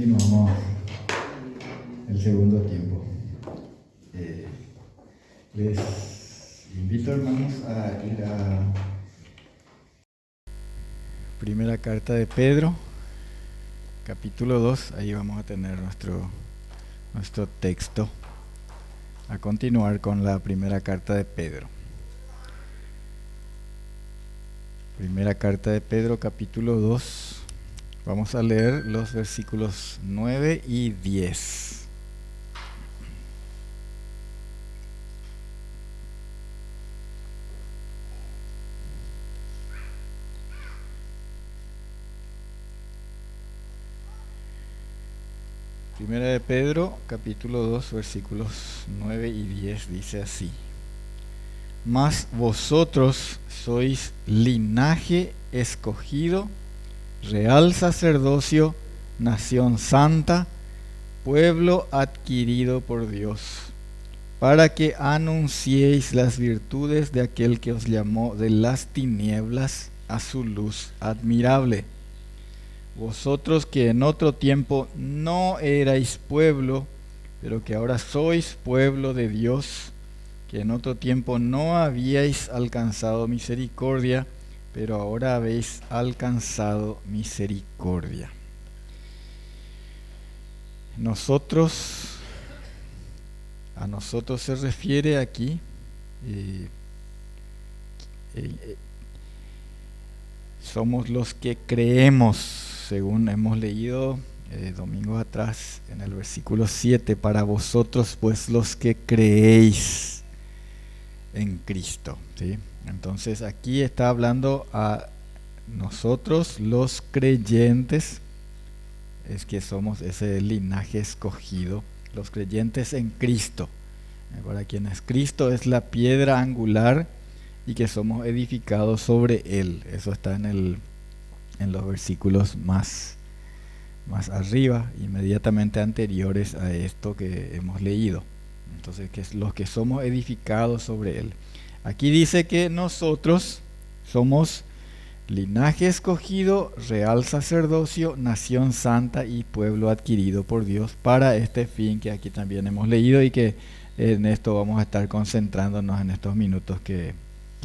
Continuamos el segundo tiempo. Les invito, hermanos, a ir a primera carta de Pedro, capítulo 2. Ahí vamos a tener nuestro texto. A continuar con la primera carta de Pedro. Primera carta de Pedro, capítulo 2. Vamos a leer los versículos 9 y 10. Primera de Pedro, capítulo 2, versículos 9 y 10, dice así: Mas vosotros sois linaje escogido, real sacerdocio, nación santa, pueblo adquirido por Dios, para que anunciéis las virtudes de aquel que os llamó de las tinieblas a su luz admirable. Vosotros que en otro tiempo no erais pueblo, pero que ahora sois pueblo de Dios, que en otro tiempo no habíais alcanzado misericordia, pero ahora habéis alcanzado misericordia. A nosotros se refiere aquí, somos los que creemos, según hemos leído domingos atrás en el versículo 7, para vosotros pues los que creéis en Cristo, ¿sí? Entonces aquí está hablando a nosotros los creyentes, es que somos ese linaje escogido, los creyentes en Cristo, para quienes Cristo es la piedra angular y que somos edificados sobre Él. Eso está en los versículos más arriba, inmediatamente anteriores a esto que hemos leído. Entonces, que es los que somos edificados sobre Él. Aquí dice que nosotros somos linaje escogido, real sacerdocio, nación santa y pueblo adquirido por Dios para este fin que aquí también hemos leído, y que en esto vamos a estar concentrándonos en estos minutos que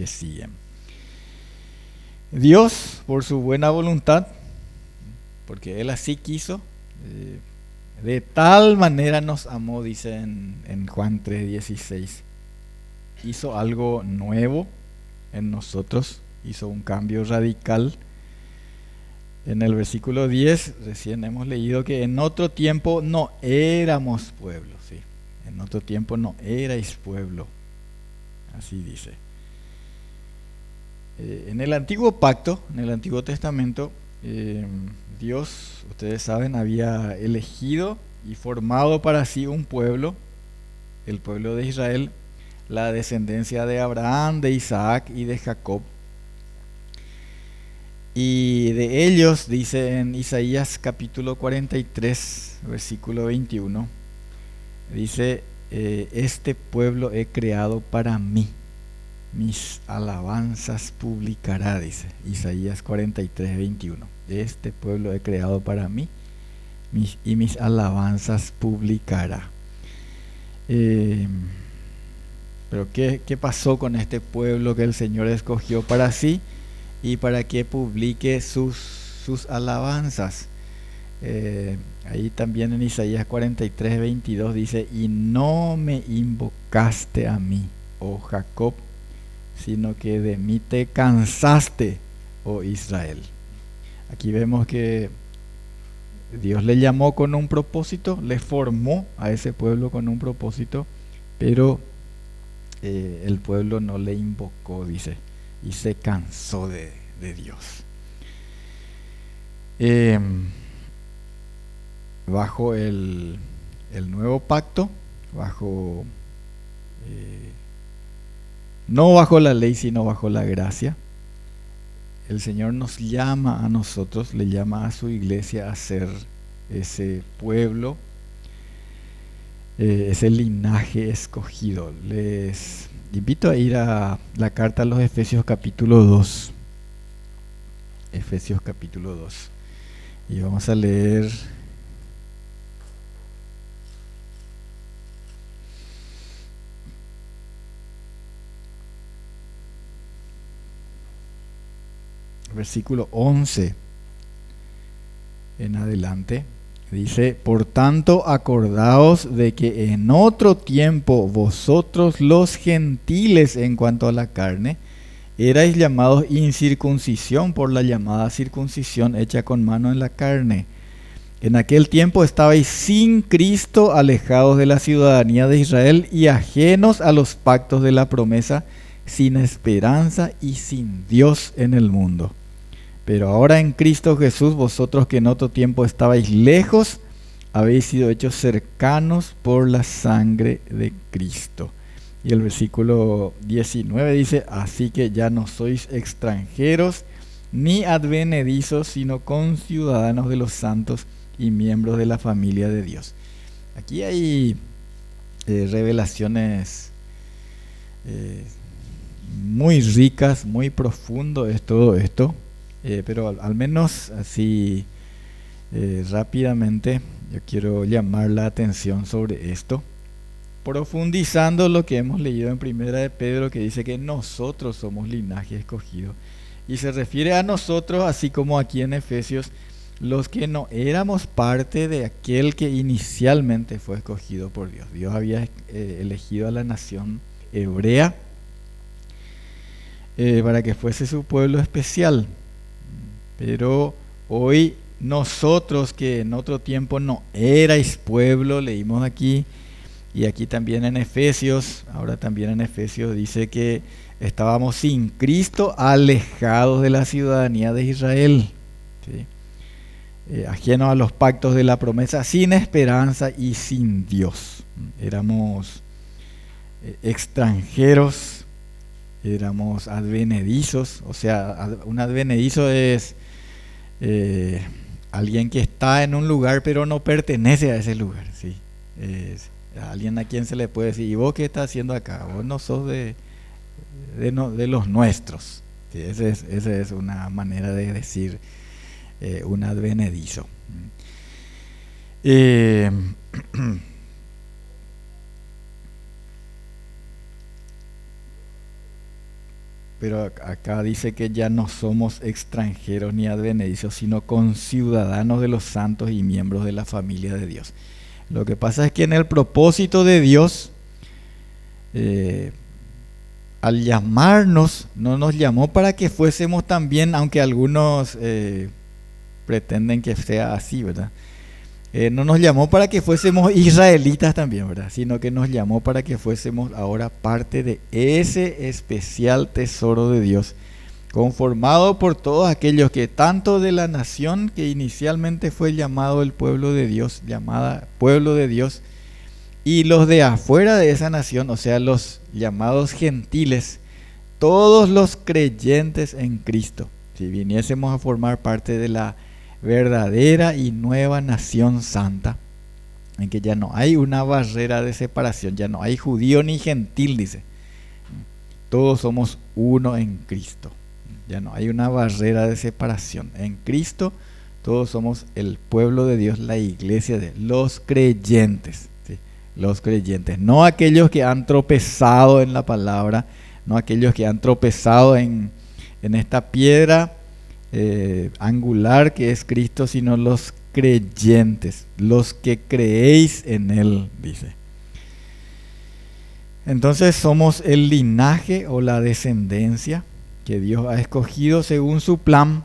siguen. Dios, por su buena voluntad, porque Él así quiso, de tal manera nos amó, dice en Juan 3:16, hizo algo nuevo en nosotros, hizo un cambio radical. En el versículo 10 recién hemos leído que en otro tiempo no éramos pueblo, ¿sí? En otro tiempo no erais pueblo, así dice. En el antiguo pacto, en el Antiguo Testamento, Dios, ustedes saben, había elegido y formado para sí un pueblo, el pueblo de Israel, la descendencia de Abraham, de Isaac y de Jacob. Y de ellos, dice en Isaías capítulo 43, versículo 21, dice, este pueblo he creado para mí, mis alabanzas publicará, dice Isaías 43, 21. Este pueblo he creado para mí, y mis alabanzas publicará. Pero ¿qué pasó con este pueblo que el Señor escogió para sí y para que publique sus alabanzas? Ahí también en Isaías 43, 22 dice, y no me invocaste a mí, oh Jacob, sino que de mí te cansaste, oh Israel. Aquí vemos que Dios le llamó con un propósito, le formó a ese pueblo con un propósito, pero el pueblo no le invocó, dice, y se cansó de Dios. Bajo el nuevo pacto, no bajo la ley, sino bajo la gracia, el Señor nos llama a nosotros, le llama a su iglesia a ser ese pueblo, ese linaje escogido. Les invito a ir a la carta a los Efesios capítulo 2. Efesios capítulo 2. Y vamos a leer versículo 11 en adelante. Dice: por tanto, acordaos de que en otro tiempo vosotros los gentiles en cuanto a la carne, erais llamados incircuncisión por la llamada circuncisión hecha con mano en la carne. En aquel tiempo estabais sin Cristo, alejados de la ciudadanía de Israel y ajenos a los pactos de la promesa, sin esperanza y sin Dios en el mundo. Pero ahora en Cristo Jesús, vosotros que en otro tiempo estabais lejos, habéis sido hechos cercanos por la sangre de Cristo. Y el versículo 19 dice: así que ya no sois extranjeros ni advenedizos, sino conciudadanos de los santos y miembros de la familia de Dios. Aquí hay revelaciones muy ricas, muy profundo es todo esto, pero al menos así rápidamente yo quiero llamar la atención sobre esto, profundizando lo que hemos leído en Primera de Pedro, que dice que nosotros somos linaje escogido, y se refiere a nosotros, así como aquí en Efesios, los que no éramos parte de aquel que inicialmente fue escogido por Dios. Dios había elegido a la nación hebrea para que fuese su pueblo especial, pero hoy nosotros, que en otro tiempo no erais pueblo, leímos aquí, y aquí también en Efesios, ahora también en Efesios dice que estábamos sin Cristo, alejados de la ciudadanía de Israel, ¿sí? Ajenos a los pactos de la promesa, sin esperanza y sin Dios. Éramos extranjeros, éramos advenedizos. O sea, un advenedizo es alguien que está en un lugar pero no pertenece a ese lugar, ¿sí? Es alguien a quien se le puede decir: ¿y vos qué estás haciendo acá? Vos no sos de los nuestros, ¿sí? Esa es una manera de decir un advenedizo. Pero acá dice que ya no somos extranjeros ni advenedizos, sino conciudadanos de los santos y miembros de la familia de Dios. Lo que pasa es que en el propósito de Dios, al llamarnos, no nos llamó para que fuésemos también, aunque algunos pretenden que sea así, ¿verdad? No nos llamó para que fuésemos israelitas también, ¿verdad? Sino que nos llamó para que fuésemos ahora parte de ese especial tesoro de Dios, conformado por todos aquellos que, tanto de la nación que inicialmente fue llamado el pueblo de Dios, llamada pueblo de Dios, y los de afuera de esa nación, o sea, los llamados gentiles, todos los creyentes en Cristo, si viniésemos a formar parte de la verdadera y nueva nación santa, en que ya no hay una barrera de separación, ya no hay judío ni gentil, dice. Todos somos uno en Cristo. Ya no hay una barrera de separación. En Cristo todos somos el pueblo de Dios, la iglesia de los creyentes, ¿sí? Los creyentes, no aquellos que han tropezado en la palabra, no aquellos que han tropezado en esta piedra angular que es Cristo, sino los creyentes, los que creéis en Él, dice. Entonces somos el linaje o la descendencia que Dios ha escogido según su plan,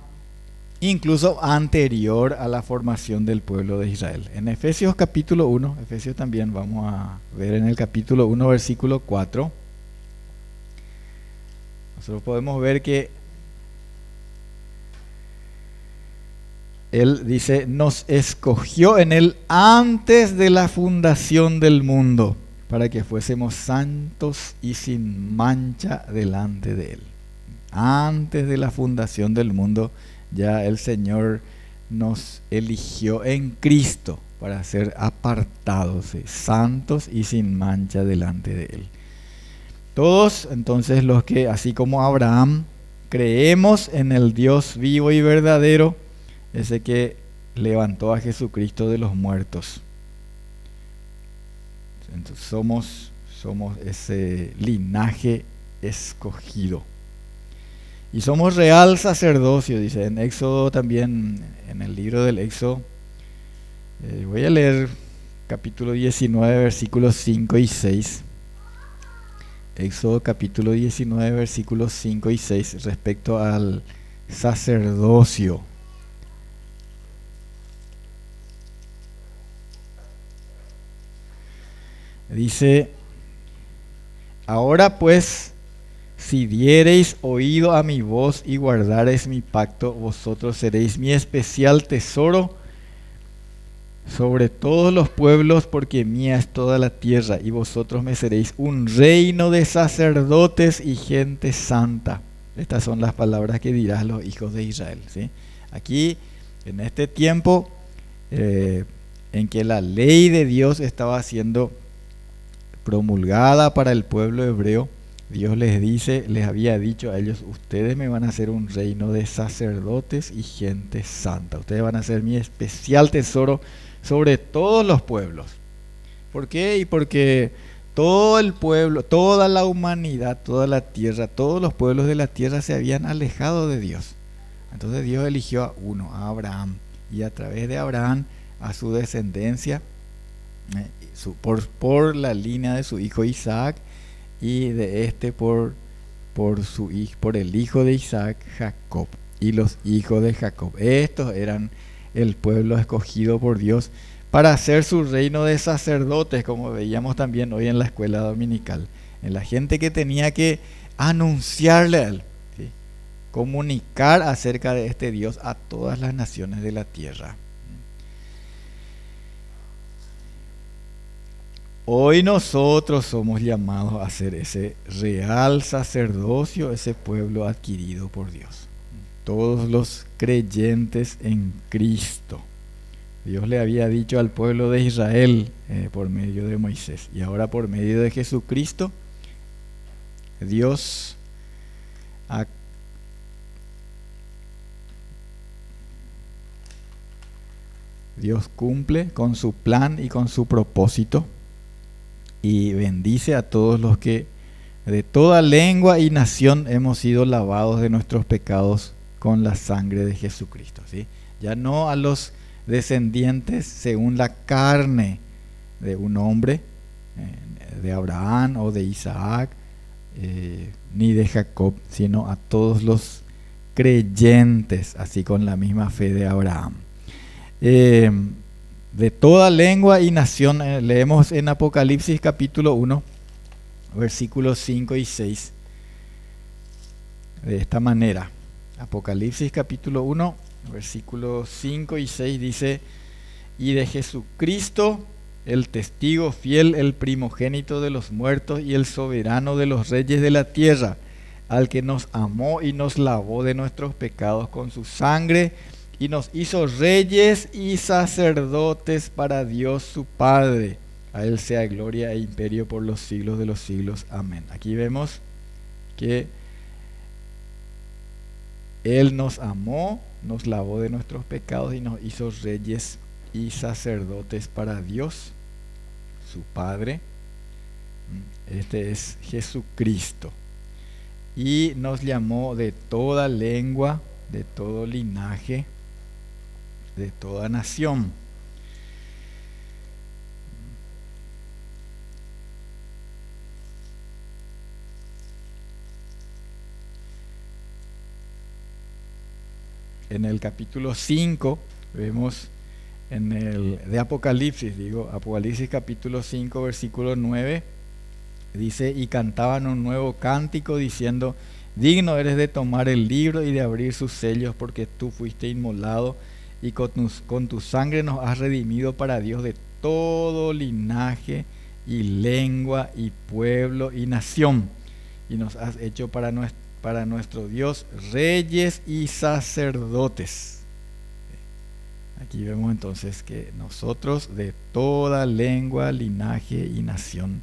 incluso anterior a la formación del pueblo de Israel. En Efesios capítulo 1, Efesios también vamos a ver en el capítulo 1, versículo 4, nosotros podemos ver que Él dice: nos escogió en Él antes de la fundación del mundo, para que fuésemos santos y sin mancha delante de Él. Antes de la fundación del mundo, ya el Señor nos eligió en Cristo para ser apartados, ¿sí? Santos y sin mancha delante de Él. Todos, entonces, los que, así como Abraham, creemos en el Dios vivo y verdadero, ese que levantó a Jesucristo de los muertos. Entonces somos ese linaje escogido. Y somos real sacerdocio, dice en Éxodo también, en el libro del Éxodo. Voy a leer capítulo 19, versículos 5 y 6. Éxodo capítulo 19, versículos 5 y 6 respecto al sacerdocio. Dice: ahora pues, si diereis oído a mi voz y guardareis mi pacto, vosotros seréis mi especial tesoro sobre todos los pueblos, porque mía es toda la tierra, y vosotros me seréis un reino de sacerdotes y gente santa. Estas son las palabras que dirás los hijos de Israel, ¿sí? Aquí, en este tiempo en que la ley de Dios estaba siendo promulgada para el pueblo hebreo, Dios les había dicho a ellos: ustedes me van a hacer un reino de sacerdotes y gente santa. Ustedes van a ser mi especial tesoro sobre todos los pueblos. ¿Por qué? Y porque todo el pueblo, toda la humanidad, toda la tierra, todos los pueblos de la tierra se habían alejado de Dios. Entonces Dios eligió a uno, a Abraham, y a través de Abraham a su descendencia, por la línea de su hijo Isaac, y de este por el hijo de Isaac, Jacob, y los hijos de Jacob. Estos eran el pueblo escogido por Dios para hacer su reino de sacerdotes, como veíamos también hoy en la escuela dominical, en la gente que tenía que anunciarle a él, ¿sí? Comunicar acerca de este Dios a todas las naciones de la tierra. Hoy nosotros somos llamados a ser ese real sacerdocio, ese pueblo adquirido por Dios. Todos los creyentes en Cristo. Dios le había dicho al pueblo de Israel por medio de Moisés, y ahora por medio de Jesucristo, Dios cumple con su plan y con su propósito, y bendice a todos los que de toda lengua y nación hemos sido lavados de nuestros pecados con la sangre de Jesucristo, ¿sí? Ya no a los descendientes según la carne de un hombre, de Abraham o de Isaac, ni de Jacob, sino a todos los creyentes, así con la misma fe de Abraham. De toda lengua y nación, leemos en Apocalipsis capítulo 1, versículos 5 y 6, de esta manera. Apocalipsis capítulo 1, versículos 5 y 6 dice: y de Jesucristo, el testigo fiel, el primogénito de los muertos y el soberano de los reyes de la tierra, al que nos amó y nos lavó de nuestros pecados con su sangre, y nos hizo reyes y sacerdotes para Dios su Padre. A Él sea gloria e imperio por los siglos de los siglos. Amén. Aquí vemos que Él nos amó, nos lavó de nuestros pecados y nos hizo reyes y sacerdotes para Dios su Padre. Este es Jesucristo. Y nos llamó de toda lengua, de todo linaje, de toda nación. En el capítulo 5 vemos de Apocalipsis, Apocalipsis capítulo 5, versículo 9, dice: y cantaban un nuevo cántico diciendo: digno eres de tomar el libro y de abrir sus sellos, porque tú fuiste inmolado y con tu sangre nos has redimido para Dios de todo linaje y lengua y pueblo y nación, y nos has hecho para nuestro Dios reyes y sacerdotes. Aquí vemos entonces que nosotros, de toda lengua, linaje y nación,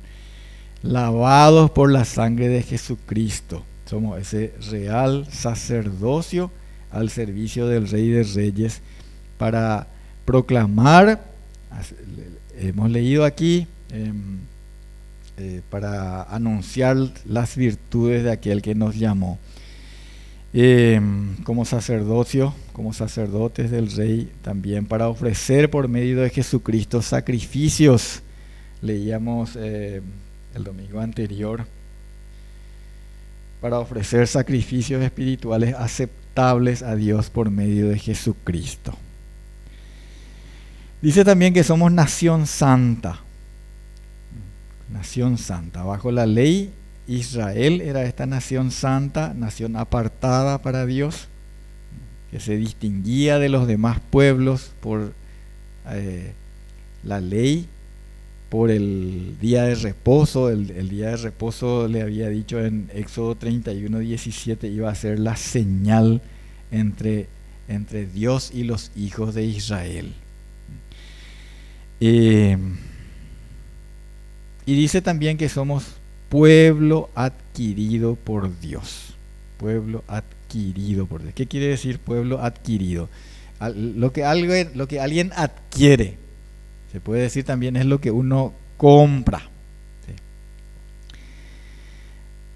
lavados por la sangre de Jesucristo, somos ese real sacerdocio al servicio del Rey de Reyes, para proclamar, hemos leído aquí, para anunciar las virtudes de aquel que nos llamó. como sacerdocio, como sacerdotes del Rey, también para ofrecer por medio de Jesucristo sacrificios. Leíamos el domingo anterior, para ofrecer sacrificios espirituales aceptables a Dios por medio de Jesucristo. Dice también que somos nación santa. Nación santa. Bajo la ley, Israel era esta nación santa, nación apartada para Dios, que se distinguía de los demás pueblos por la ley, por el día de reposo. El día de reposo, le había dicho en Éxodo 31:17, iba a ser la señal entre Dios y los hijos de Israel. Y dice también que somos pueblo adquirido por Dios. Pueblo adquirido por Dios. ¿Qué quiere decir pueblo adquirido? Lo que alguien adquiere. Se puede decir también es lo que uno compra, ¿sí?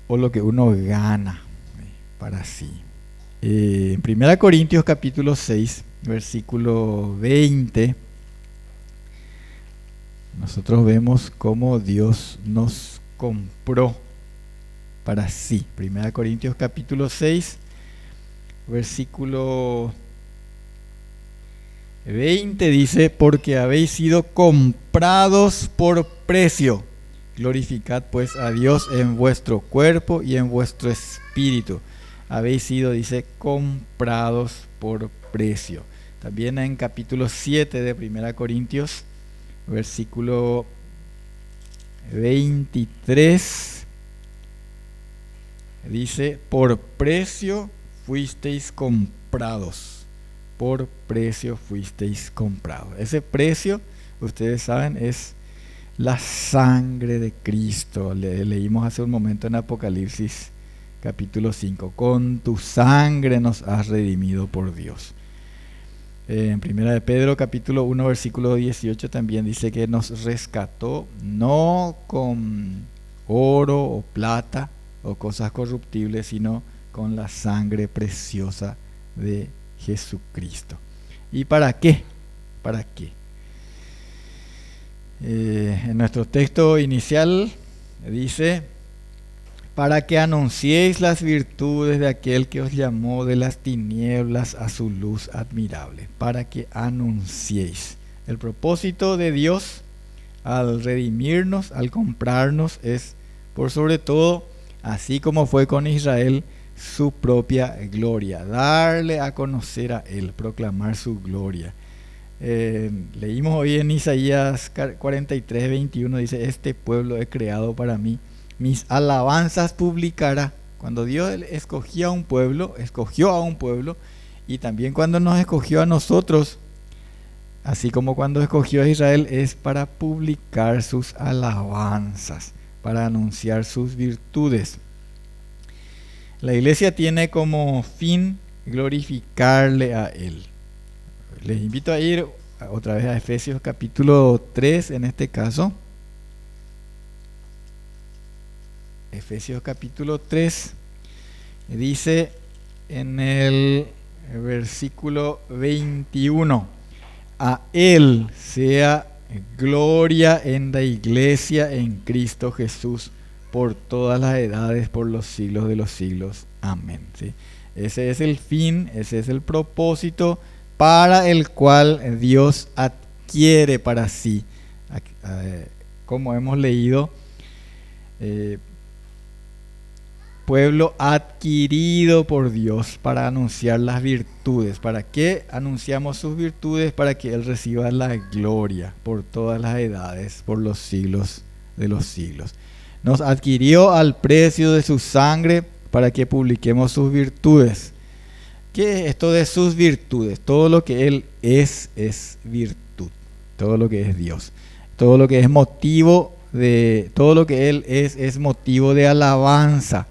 O lo que uno gana, ¿sí?, para sí. En 1 Corintios capítulo 6, versículo 20, nosotros vemos cómo Dios nos compró para sí. 1 Corintios capítulo 6, versículo 20 dice: porque habéis sido comprados por precio. Glorificad pues a Dios en vuestro cuerpo y en vuestro espíritu. Habéis sido, dice, comprados por precio. También en capítulo 7 de 1 Corintios, versículo 23, dice: por precio fuisteis comprados. Por precio fuisteis comprados. Ese precio, ustedes saben, es la sangre de Cristo. Leímos hace un momento en Apocalipsis capítulo 5. Con tu sangre nos has redimido por Dios. En 1 de Pedro capítulo 1 versículo 18 también dice que nos rescató no con oro o plata o cosas corruptibles, sino con la sangre preciosa de Jesucristo. ¿Y para qué? ¿Para qué? En nuestro texto inicial dice: para que anunciéis las virtudes de aquel que os llamó de las tinieblas a su luz admirable. Para que anunciéis. El propósito de Dios al redimirnos, al comprarnos, es por sobre todo, así como fue con Israel, su propia gloria, darle a conocer a Él, proclamar su gloria. Leímos hoy en Isaías 43:21, dice: este pueblo he creado para mí, mis alabanzas publicará. Cuando Dios escogió a un pueblo, y también cuando nos escogió a nosotros, así como cuando escogió a Israel, es para publicar sus alabanzas, para anunciar sus virtudes. La iglesia tiene como fin glorificarle a Él. Les invito a ir otra vez a Efesios capítulo 3 en este caso. Efesios capítulo 3 dice en el versículo 21: a Él sea gloria en la iglesia en Cristo Jesús por todas las edades, por los siglos de los siglos. Amén. ¿Sí? Ese es el fin, ese es el propósito para el cual Dios adquiere para sí, como hemos leído, pueblo adquirido por Dios para anunciar las virtudes. ¿Para qué anunciamos sus virtudes? Para que Él reciba la gloria por todas las edades, por los siglos de los siglos. Nos adquirió al precio de su sangre para que publiquemos sus virtudes. ¿Qué es esto de sus virtudes? Todo lo que Él es virtud. Todo lo que es Dios. Todo lo que es motivo de... Todo lo que Él es motivo de alabanza.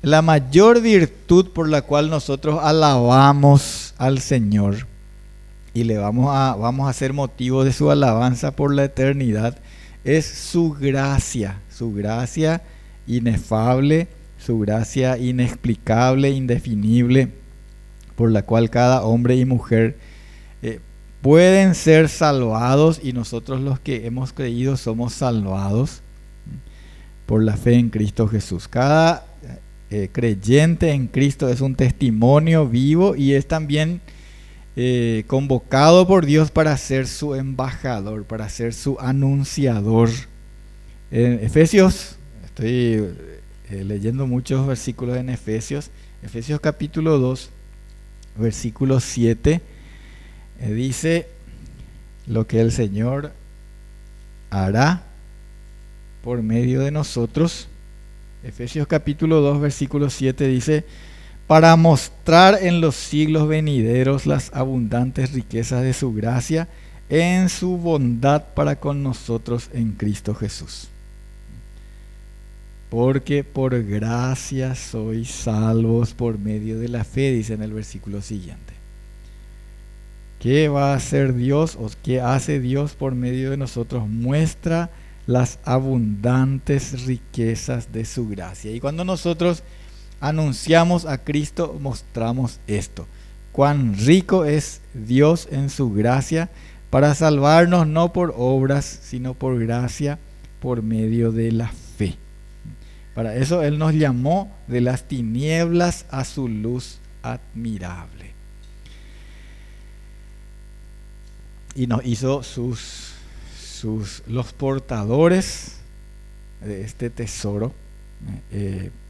La mayor virtud por la cual nosotros alabamos al Señor y le vamos a ser motivo de su alabanza por la eternidad es su gracia inefable, su gracia inexplicable, indefinible, por la cual cada hombre y mujer pueden ser salvados, y nosotros los que hemos creído somos salvados por la fe en Cristo Jesús. Cada creyente en Cristo es un testimonio vivo y es también convocado por Dios para ser su embajador, para ser su anunciador. En Efesios, estoy leyendo muchos versículos en Efesios capítulo 2, versículo 7, dice lo que el Señor hará por medio de nosotros. Efesios capítulo 2, versículo 7 dice: para mostrar en los siglos venideros las abundantes riquezas de su gracia en su bondad para con nosotros en Cristo Jesús. Porque por gracia sois salvos por medio de la fe, dice en el versículo siguiente. ¿Qué va a hacer Dios o qué hace Dios por medio de nosotros? Muestra las abundantes riquezas de su gracia. Y cuando nosotros anunciamos a Cristo, mostramos esto: cuán rico es Dios en su gracia para salvarnos, no por obras, sino por gracia, por medio de la fe. Para eso Él nos llamó de las tinieblas a su luz admirable. Y nos hizo los portadores de este tesoro,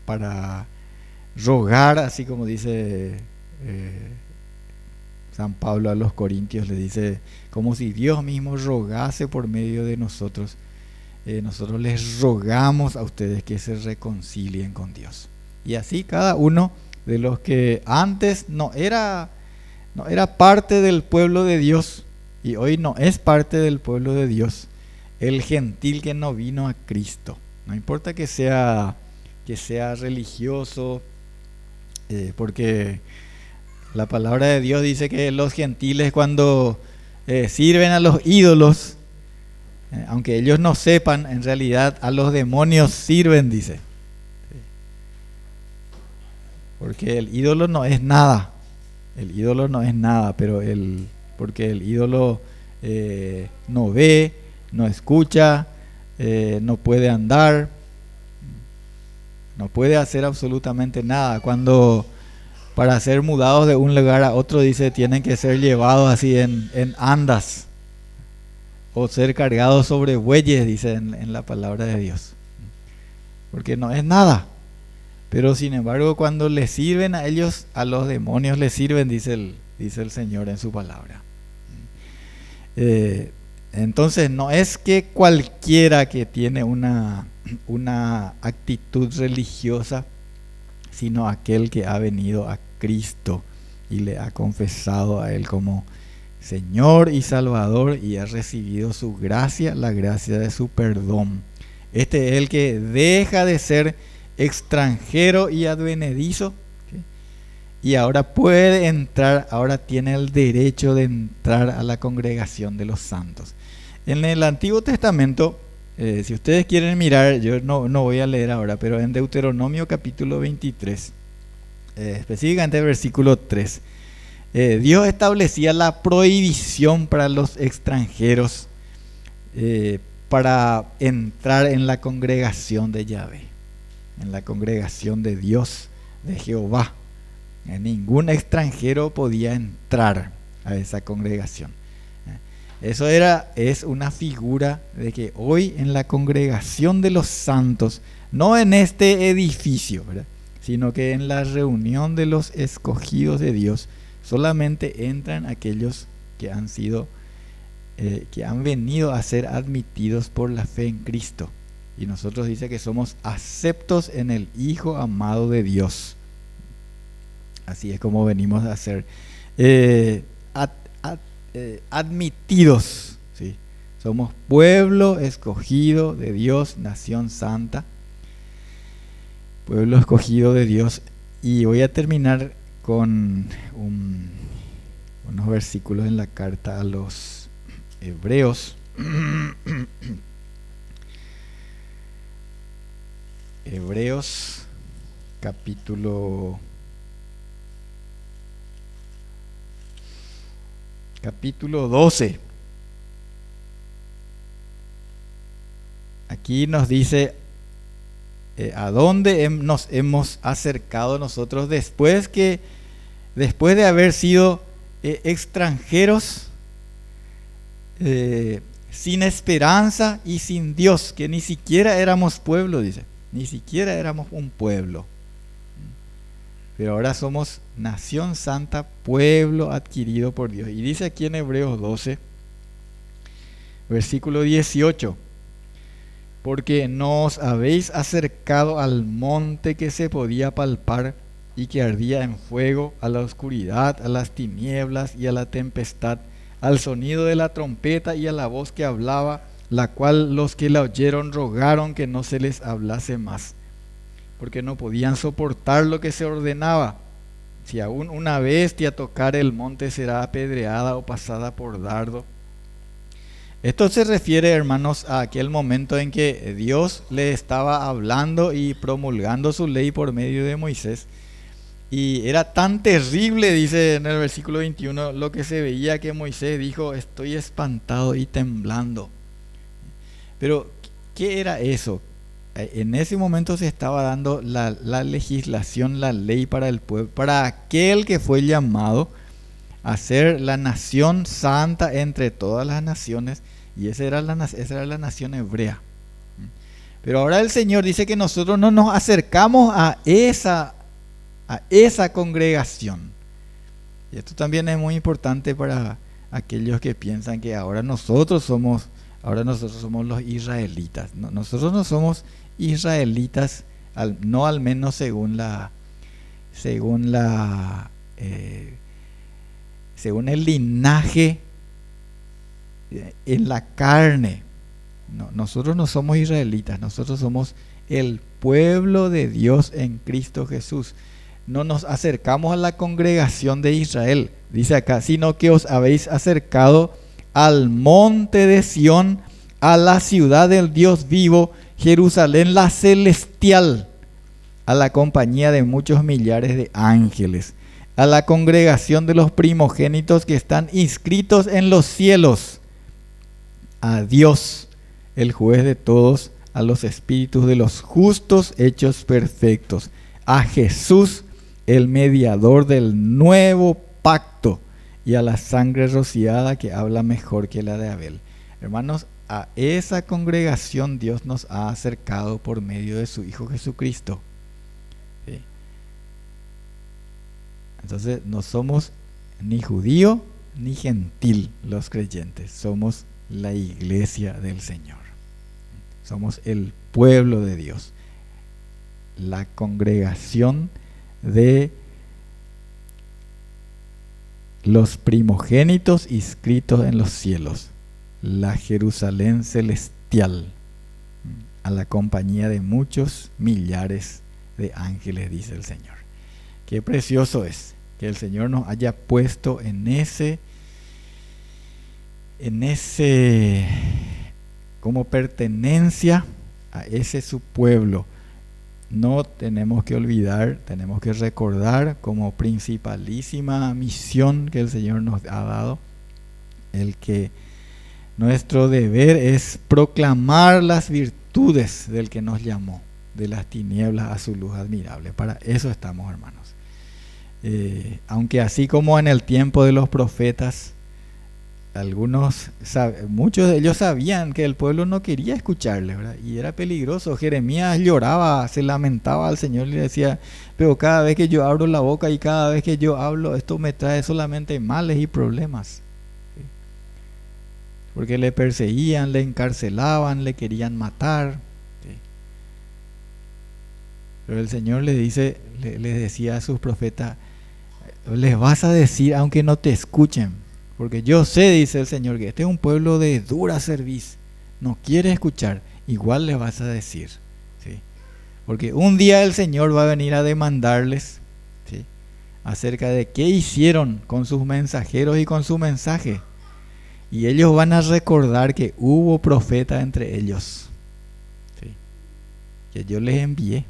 para rogar, así como dice San Pablo a los Corintios, le dice, como si Dios mismo rogase por medio de nosotros. Nosotros les rogamos a ustedes que se reconcilien con Dios. Y así cada uno de los que antes no era parte del pueblo de Dios y hoy no es parte del pueblo de Dios, el gentil que no vino a Cristo, no importa que sea religioso, porque la palabra de Dios dice que los gentiles, cuando sirven a los ídolos, aunque ellos no sepan, en realidad a los demonios sirven, dice. Porque el ídolo no es nada. El ídolo no es nada, pero porque el ídolo no ve, no escucha, no puede andar, no puede hacer absolutamente nada. Cuando para ser mudados de un lugar a otro, dice, tienen que ser llevados así en andas, o ser cargados sobre bueyes, dice en la palabra de Dios, porque no es nada. Pero sin embargo, cuando les sirven a ellos, a los demonios les sirven, dice el Señor en su palabra. Entonces no es que cualquiera que tiene una actitud religiosa, sino aquel que ha venido a Cristo y le ha confesado a Él como Señor y Salvador, y ha recibido su gracia, la gracia de su perdón. Este es el que deja de ser extranjero y advenedizo, ¿sí? Y ahora puede entrar, ahora tiene el derecho de entrar a la congregación de los santos. En el Antiguo Testamento, si ustedes quieren mirar, yo no voy a leer ahora, pero en Deuteronomio capítulo 23, específicamente el versículo 3, Dios establecía la prohibición para los extranjeros para entrar en la congregación de Yahvé, en la congregación de Dios, de Jehová. Ningún extranjero podía entrar a esa congregación. Eso es una figura de que hoy en la congregación de los santos, no en este edificio, ¿verdad?, sino que en la reunión de los escogidos de Dios, solamente entran aquellos que han venido a ser admitidos por la fe en Cristo. Y nosotros dice que somos aceptos en el Hijo amado de Dios. Así es como venimos a ser admitidos, ¿sí? Somos pueblo escogido de Dios, nación santa, pueblo escogido de Dios. Y voy a terminar con unos versículos en la carta a los Hebreos. Hebreos capítulo 12. Aquí nos dice a dónde nos hemos acercado nosotros después de haber sido extranjeros, sin esperanza y sin Dios, que ni siquiera éramos pueblo, dice, ni siquiera éramos un pueblo. Pero ahora somos nación santa, pueblo adquirido por Dios. Y dice aquí en Hebreos 12, versículo 18, porque nos habéis acercado al monte que se podía palpar y que ardía en fuego, a la oscuridad, a las tinieblas y a la tempestad, al sonido de la trompeta y a la voz que hablaba, la cual los que la oyeron rogaron que no se les hablase más, porque no podían soportar lo que se ordenaba. Si aún una bestia tocar el monte será apedreada o pasada por dardo. Esto se refiere, hermanos, a aquel momento en que Dios le estaba hablando y promulgando su ley por medio de Moisés. Y era tan terrible, dice en el versículo 21, lo que se veía, que Moisés dijo: estoy espantado y temblando. Pero, ¿qué era eso? En ese momento se estaba dando la legislación, la ley para el pueblo, para aquel que fue llamado a ser la nación santa entre todas las naciones, y esa era la nación hebrea. Pero ahora el Señor dice que nosotros no nos acercamos a esa congregación. Y esto también es muy importante para aquellos que piensan que ahora nosotros somos los israelitas. No, nosotros no somos israelitas, no al menos según el linaje en la carne. No, nosotros no somos israelitas, nosotros somos el pueblo de Dios en Cristo Jesús. No nos acercamos a la congregación de Israel, dice acá, sino que os habéis acercado al monte de Sión, a la ciudad del Dios vivo, Jerusalén la celestial, a la compañía de muchos millares de ángeles, a la congregación de los primogénitos que están inscritos en los cielos, a Dios, el juez de todos, a los espíritus de los justos hechos perfectos, a Jesús, el mediador del nuevo pacto, y a la sangre rociada que habla mejor que la de Abel. Hermanos, a esa congregación Dios nos ha acercado por medio de su Hijo Jesucristo. ¿Sí? Entonces no somos ni judío ni gentil los creyentes, somos la iglesia del Señor. Somos el pueblo de Dios, la congregación de los primogénitos inscritos en los cielos, la Jerusalén celestial, a la compañía de muchos millares de ángeles, dice el Señor. Qué precioso es que el Señor nos haya puesto en ese como pertenencia a ese su pueblo. No tenemos que olvidar, tenemos que recordar como principalísima misión que el Señor nos ha dado, el que nuestro deber es proclamar las virtudes del que nos llamó de las tinieblas a su luz admirable. Para eso estamos, hermanos. Aunque así como en el tiempo de los profetas, muchos de ellos sabían que el pueblo no quería escucharle, ¿verdad? Y era peligroso. Jeremías lloraba, se lamentaba al Señor y le decía: pero cada vez que yo abro la boca y cada vez que yo hablo, esto me trae solamente males y problemas. ¿Sí? Porque le perseguían, le encarcelaban, le querían matar. ¿Sí? Pero el Señor les decía a sus profetas: les vas a decir aunque no te escuchen. Porque yo sé, dice el Señor, que este es un pueblo de dura cerviz, no quiere escuchar, igual les vas a decir, ¿sí? Porque un día el Señor va a venir a demandarles, ¿sí?, acerca de qué hicieron con sus mensajeros y con su mensaje. Y ellos van a recordar que hubo profeta entre ellos, ¿sí?, que yo les envié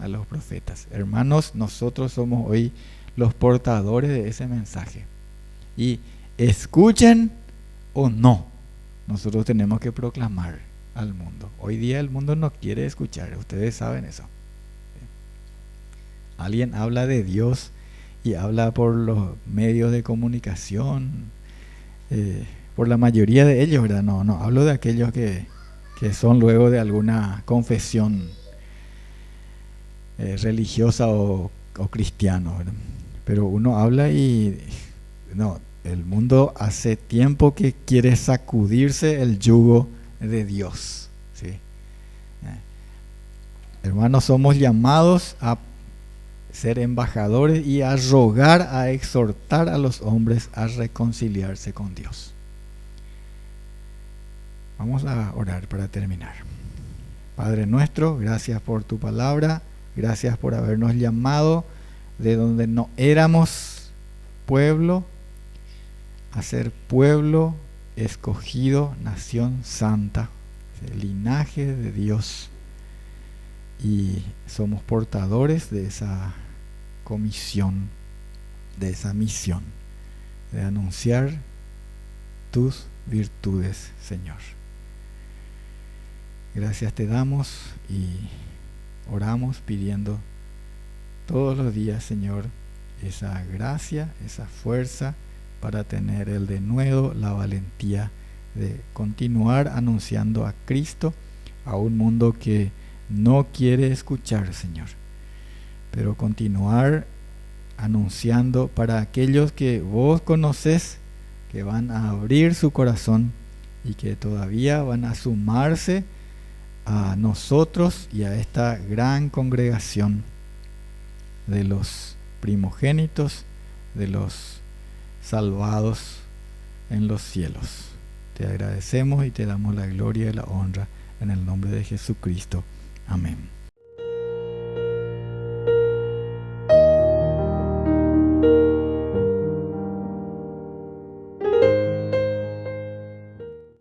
a los profetas. Hermanos, nosotros somos hoy los portadores de ese mensaje. Y escuchen o no, nosotros tenemos que proclamar al mundo. Hoy día el mundo no quiere escuchar, ustedes saben eso. Alguien habla de Dios y habla por los medios de comunicación, por la mayoría de ellos, ¿verdad? No hablo de aquellos que son luego de alguna confesión religiosa o cristiano, ¿verdad? Pero uno habla y no, el mundo hace tiempo que quiere sacudirse el yugo de Dios, ¿sí? Hermanos, somos llamados a ser embajadores y a rogar, a exhortar a los hombres a reconciliarse con Dios. Vamos a orar para terminar. Padre nuestro, gracias por tu palabra, gracias por habernos llamado de donde no éramos pueblo, a ser pueblo escogido, nación santa, linaje de Dios. Y somos portadores de esa comisión, de esa misión, de anunciar tus virtudes, Señor. Gracias te damos y oramos pidiendo todos los días, Señor, esa gracia, esa fuerza para tener el denuedo, la valentía de continuar anunciando a Cristo a un mundo que no quiere escuchar, Señor, pero continuar anunciando para aquellos que vos conoces, que van a abrir su corazón y que todavía van a sumarse a nosotros y a esta gran congregación de los primogénitos, de los salvados en los cielos. Te agradecemos y te damos la gloria y la honra en el nombre de Jesucristo. Amén.